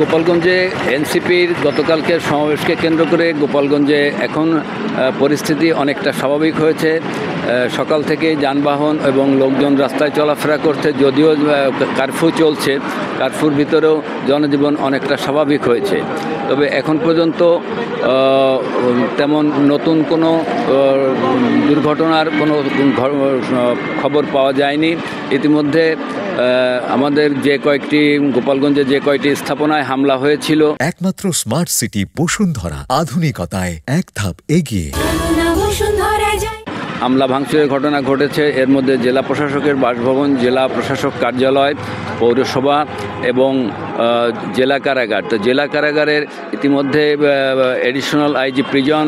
গোপালগঞ্জে এনসিপির গতকালকের সমাবেশকে কেন্দ্র করে গোপালগঞ্জে এখন পরিস্থিতি অনেকটা স্বাভাবিক হয়েছে। সকাল থেকে যানবাহন এবং লোকজন রাস্তায় চলাফেরা করছে, যদিও কারফিউ চলছে। কারফিউর ভিতরেও জনজীবন অনেকটা স্বাভাবিক হয়েছে। তবে এখন পর্যন্ত তেমন নতুন কোনো দুর্ঘটনার কোনো খবর পাওয়া যায়নি। ইতিমধ্যে আমাদের গোপালগঞ্জে যে কয়টি স্থাপনায় হামলা হয়েছিল, একমাত্র স্মার্ট সিটি বসুন্ধরা, আধুনিকতায় এক ধাপ এগিয়ে। হামলা ভাঙচুরের ঘটনা ঘটেছে। এর মধ্যে জেলা প্রশাসকের বাসভবন, জেলা প্রশাসক কার্যালয়, পৌরসভা এবং জেলা কারাগার। তো জেলা কারাগারের ইতিমধ্যে এডিশনাল আইজি প্রিজন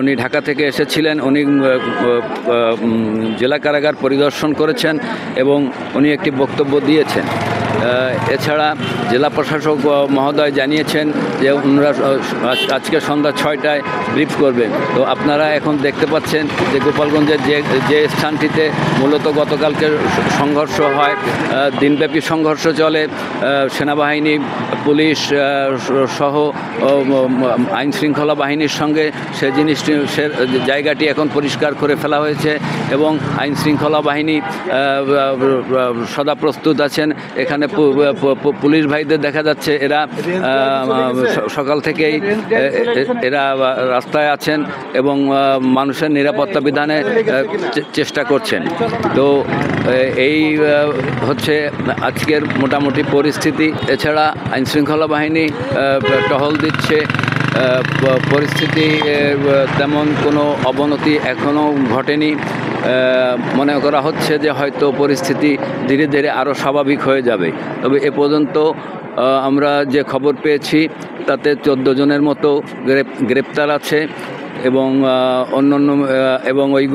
উনি ঢাকা থেকে এসেছিলেন। উনি জেলা কারাগার পরিদর্শন করেছেন এবং উনি একটি বক্তব্য দিয়েছেন। এছাড়া জেলা প্রশাসক মহোদয় জানিয়েছেন যে ওনারা আজকে সন্ধ্যা 6টায় ব্রিফ করবেন। তো আপনারা এখন দেখতে পাচ্ছেন যে গোপালগঞ্জের যে স্থানটিতে মূলত গতকালকে সংঘর্ষ হয়, দিনব্যাপী সংঘর্ষ চলে। সেনাবাহিনী, পুলিশ সহ আইনশৃঙ্খলা বাহিনীর সঙ্গে সে জায়গাটি এখন পরিষ্কার করে ফেলা হয়েছে এবং আইনশৃঙ্খলা বাহিনী সদা প্রস্তুত আছেন। এখানে পুলিশ ভাইদের দেখা যাচ্ছে এরা সকাল থেকেই এরা রাস্তায় আছেন এবং মানুষের নিরাপত্তা বিধানে চেষ্টা করছেন। তো এই হচ্ছে আজকের মোটামুটি পরিস্থিতি। এছাড়া আইনশৃঙ্খলা বাহিনী টহল দিচ্ছে। পরিস্থিতি তেমন কোনো অবনতি এখনও ঘটেনি। মনে করা হচ্ছে যে হয়তো পরিস্থিতি ধীরে ধীরে আরও স্বাভাবিক হয়ে যাবে। তবে এ পর্যন্ত আমরা যে খবর পেয়েছি তাতে 14 জনের মতো গ্রেপ্তার আছে এবং অন্যান্য এবং ওই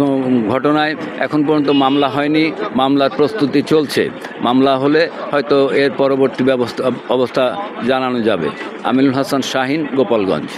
ঘটনায় এখন পর্যন্ত মামলা হয়নি। মামলার প্রস্তুতি চলছে। মামলা হলে হয়তো এর পরবর্তী অবস্থা জানানো যাবে। আমিনুল হাসান শাহিন, গোপালগঞ্জ।